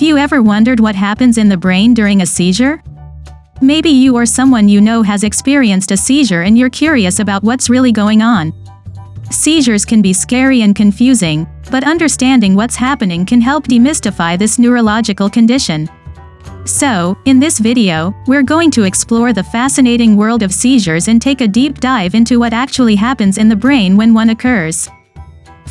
Have you ever wondered what happens in the brain during a seizure? Maybe you or someone you know has experienced a seizure and you're curious about what's really going on. Seizures can be scary and confusing, but understanding what's happening can help demystify this neurological condition. So, in this video, we're going to explore the fascinating world of seizures and take a deep dive into what actually happens in the brain when one occurs.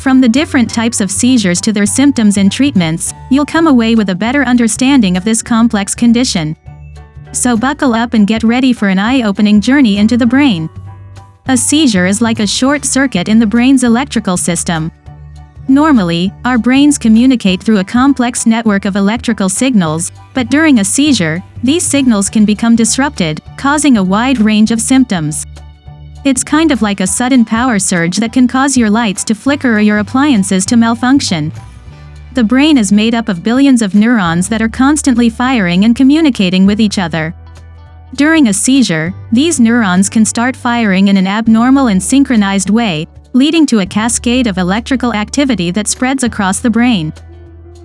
From the different types of seizures to their symptoms and treatments, you'll come away with a better understanding of this complex condition. So buckle up and get ready for an eye-opening journey into the brain. A seizure is like a short circuit in the brain's electrical system. Normally, our brains communicate through a complex network of electrical signals, but during a seizure, these signals can become disrupted, causing a wide range of symptoms. It's kind of like a sudden power surge that can cause your lights to flicker or your appliances to malfunction. The brain is made up of billions of neurons that are constantly firing and communicating with each other. During a seizure, these neurons can start firing in an abnormal and synchronized way, leading to a cascade of electrical activity that spreads across the brain.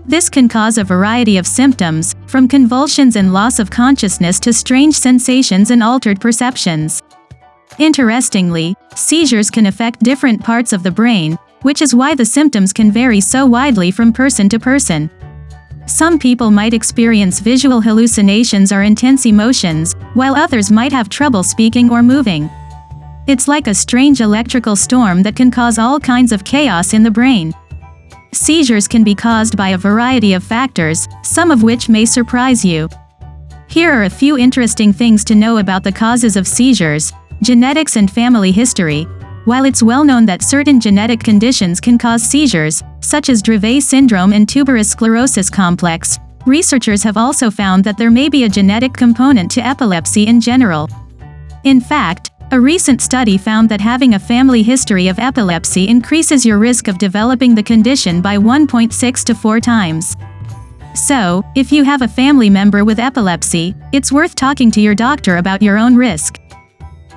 This can cause a variety of symptoms, from convulsions and loss of consciousness to strange sensations and altered perceptions. Interestingly, seizures can affect different parts of the brain, which is why the symptoms can vary so widely from person to person. Some people might experience visual hallucinations or intense emotions, while others might have trouble speaking or moving. It's like a strange electrical storm that can cause all kinds of chaos in the brain. Seizures can be caused by a variety of factors, some of which may surprise you. Here are a few interesting things to know about the causes of seizures, genetics and family history. While it's well known that certain genetic conditions can cause seizures, such as Dravet syndrome and tuberous sclerosis complex, researchers have also found that there may be a genetic component to epilepsy in general. In fact, a recent study found that having a family history of epilepsy increases your risk of developing the condition by 1.6 to 4 times. So, if you have a family member with epilepsy, it's worth talking to your doctor about your own risk.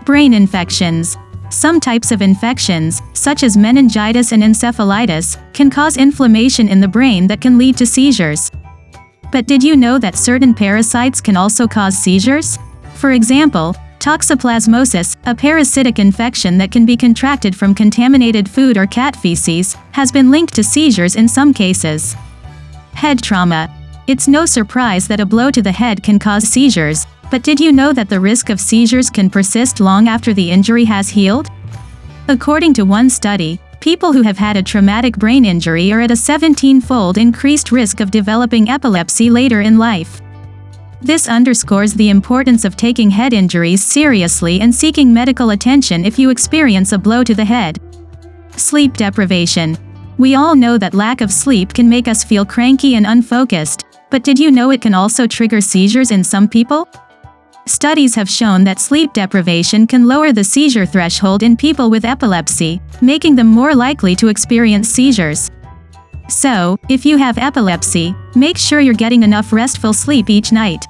Brain infections. Some types of infections, such as meningitis and encephalitis, can cause inflammation in the brain that can lead to seizures. But did you know that certain parasites can also cause seizures? For example, toxoplasmosis, a parasitic infection that can be contracted from contaminated food or cat feces, has been linked to seizures in some cases. Head trauma. It's no surprise that a blow to the head can cause seizures, but did you know that the risk of seizures can persist long after the injury has healed? According to one study, people who have had a traumatic brain injury are at a 17-fold increased risk of developing epilepsy later in life. This underscores the importance of taking head injuries seriously and seeking medical attention if you experience a blow to the head. Sleep deprivation. We all know that lack of sleep can make us feel cranky and unfocused, but did you know it can also trigger seizures in some people? Studies have shown that sleep deprivation can lower the seizure threshold in people with epilepsy, making them more likely to experience seizures. So, if you have epilepsy, make sure you're getting enough restful sleep each night.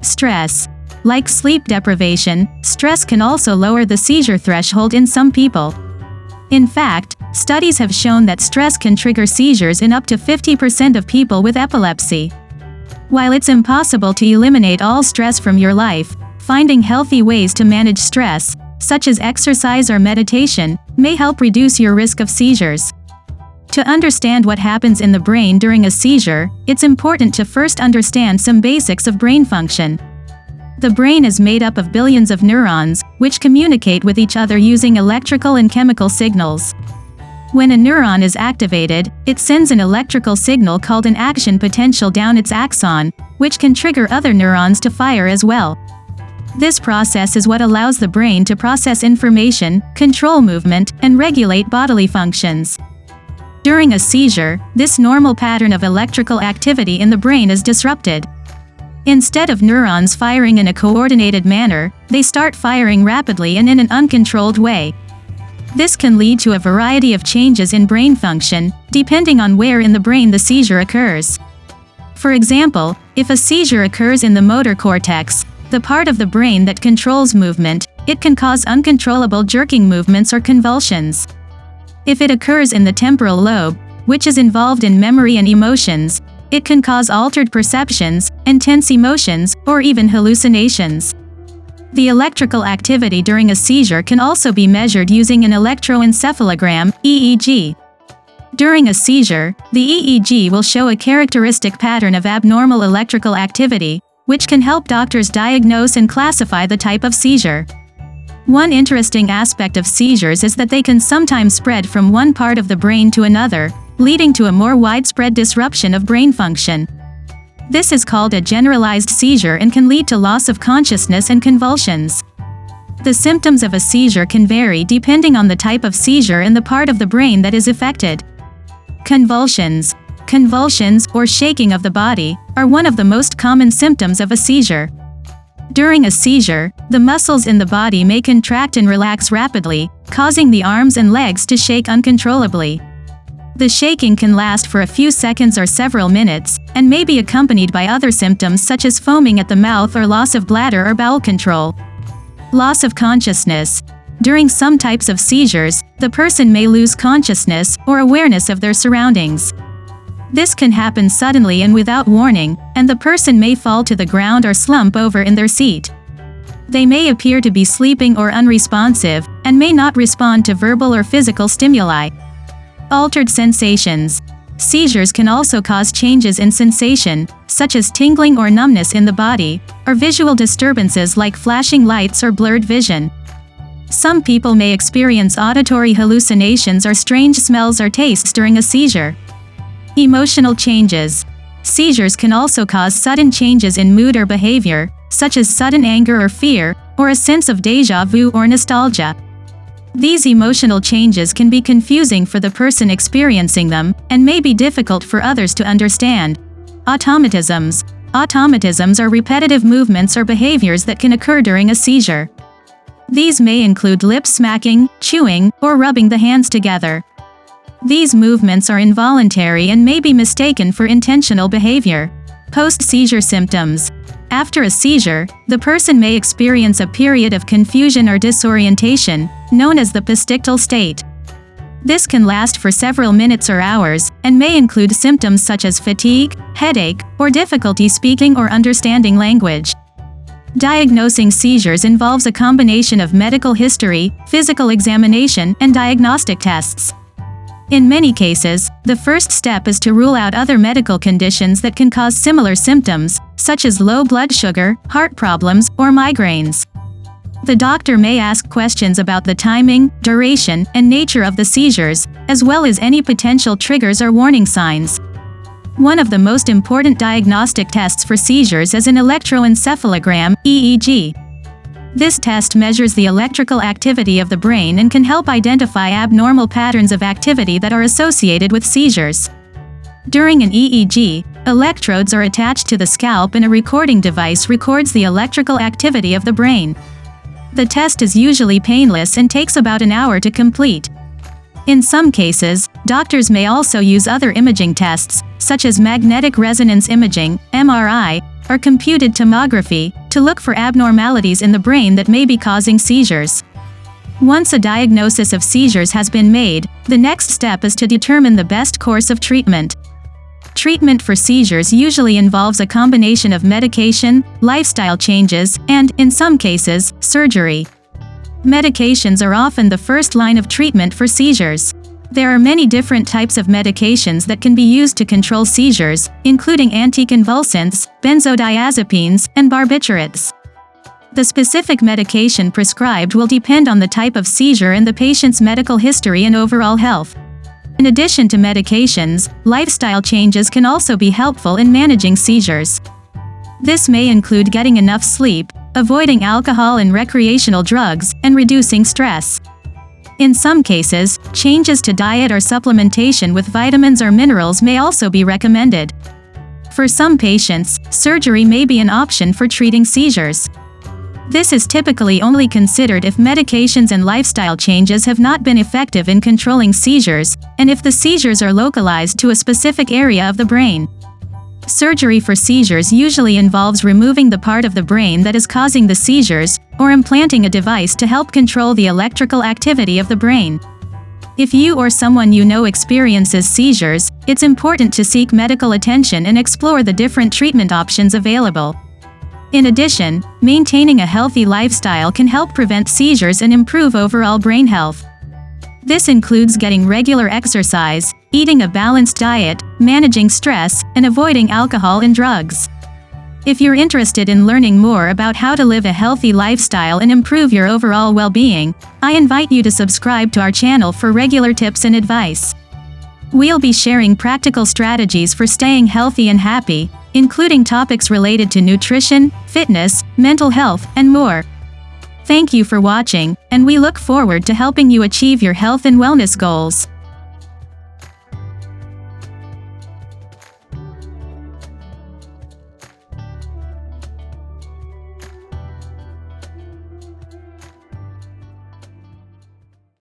Stress. Like sleep deprivation, stress can also lower the seizure threshold in some people. In fact, studies have shown that stress can trigger seizures in up to 50% of people with epilepsy. While it's impossible to eliminate all stress from your life, finding healthy ways to manage stress, such as exercise or meditation, may help reduce your risk of seizures. To understand what happens in the brain during a seizure, it's important to first understand some basics of brain function. The brain is made up of billions of neurons, which communicate with each other using electrical and chemical signals. When a neuron is activated, it sends an electrical signal called an action potential down its axon, which can trigger other neurons to fire as well. This process is what allows the brain to process information, control movement, and regulate bodily functions. During a seizure, this normal pattern of electrical activity in the brain is disrupted. Instead of neurons firing in a coordinated manner, they start firing rapidly and in an uncontrolled way. This can lead to a variety of changes in brain function, depending on where in the brain the seizure occurs. For example, if a seizure occurs in the motor cortex, the part of the brain that controls movement, it can cause uncontrollable jerking movements or convulsions. If it occurs in the temporal lobe, which is involved in memory and emotions, It can cause altered perceptions, intense emotions, or even hallucinations. The electrical activity during a seizure can also be measured using an electroencephalogram, EEG. During a seizure, the EEG will show a characteristic pattern of abnormal electrical activity, which can help doctors diagnose and classify the type of seizure. One interesting aspect of seizures is that they can sometimes spread from one part of the brain to another, leading to a more widespread disruption of brain function. This is called a generalized seizure and can lead to loss of consciousness and convulsions. The symptoms of a seizure can vary depending on the type of seizure and the part of the brain that is affected. Convulsions, or shaking of the body, are one of the most common symptoms of a seizure. During a seizure, the muscles in the body may contract and relax rapidly, causing the arms and legs to shake uncontrollably. The shaking can last for a few seconds or several minutes, and may be accompanied by other symptoms such as foaming at the mouth or loss of bladder or bowel control. Loss of consciousness. During some types of seizures, the person may lose consciousness or awareness of their surroundings. This can happen suddenly and without warning, and the person may fall to the ground or slump over in their seat. They may appear to be sleeping or unresponsive, and may not respond to verbal or physical stimuli. Altered sensations. Seizures can also cause changes in sensation, such as tingling or numbness in the body, or visual disturbances like flashing lights or blurred vision. Some people may experience auditory hallucinations or strange smells or tastes during a seizure. Emotional changes. Seizures can also cause sudden changes in mood or behavior, such as sudden anger or fear, or a sense of déjà vu or nostalgia. These emotional changes can be confusing for the person experiencing them, and may be difficult for others to understand. Automatisms. Automatisms are repetitive movements or behaviors that can occur during a seizure. These may include lip smacking, chewing, or rubbing the hands together. These movements are involuntary and may be mistaken for intentional behavior. Post-seizure symptoms. After a seizure, the person may experience a period of confusion or disorientation, known as the postictal state. This can last for several minutes or hours, and may include symptoms such as fatigue, headache, or difficulty speaking or understanding language. Diagnosing seizures involves a combination of medical history, physical examination, and diagnostic tests. In many cases, the first step is to rule out other medical conditions that can cause similar symptoms, such as low blood sugar, heart problems, or migraines. The doctor may ask questions about the timing, duration, and nature of the seizures, as well as any potential triggers or warning signs. One of the most important diagnostic tests for seizures is an electroencephalogram, EEG. This test measures the electrical activity of the brain and can help identify abnormal patterns of activity that are associated with seizures. During an EEG, electrodes are attached to the scalp and a recording device records the electrical activity of the brain. The test is usually painless and takes about an hour to complete. In some cases, doctors may also use other imaging tests, such as magnetic resonance imaging, MRI, or computed tomography, to look for abnormalities in the brain that may be causing seizures. Once a diagnosis of seizures has been made, the next step is to determine the best course of treatment. Treatment for seizures usually involves a combination of medication, lifestyle changes, and, in some cases, surgery. Medications are often the first line of treatment for seizures. There are many different types of medications that can be used to control seizures, including anticonvulsants, benzodiazepines, and barbiturates. The specific medication prescribed will depend on the type of seizure and the patient's medical history and overall health. In addition to medications, lifestyle changes can also be helpful in managing seizures. This may include getting enough sleep, avoiding alcohol and recreational drugs, and reducing stress. In some cases, changes to diet or supplementation with vitamins or minerals may also be recommended. For some patients, surgery may be an option for treating seizures. This is typically only considered if medications and lifestyle changes have not been effective in controlling seizures, and if the seizures are localized to a specific area of the brain. Surgery for seizures usually involves removing the part of the brain that is causing the seizures, or implanting a device to help control the electrical activity of the brain. If you or someone you know experiences seizures, it's important to seek medical attention and explore the different treatment options available. In addition, maintaining a healthy lifestyle can help prevent seizures and improve overall brain health. This includes getting regular exercise, eating a balanced diet, managing stress, and avoiding alcohol and drugs. If you're interested in learning more about how to live a healthy lifestyle and improve your overall well-being, I invite you to subscribe to our channel for regular tips and advice. We'll be sharing practical strategies for staying healthy and happy, including topics related to nutrition, fitness, mental health, and more. Thank you for watching, and we look forward to helping you achieve your health and wellness goals.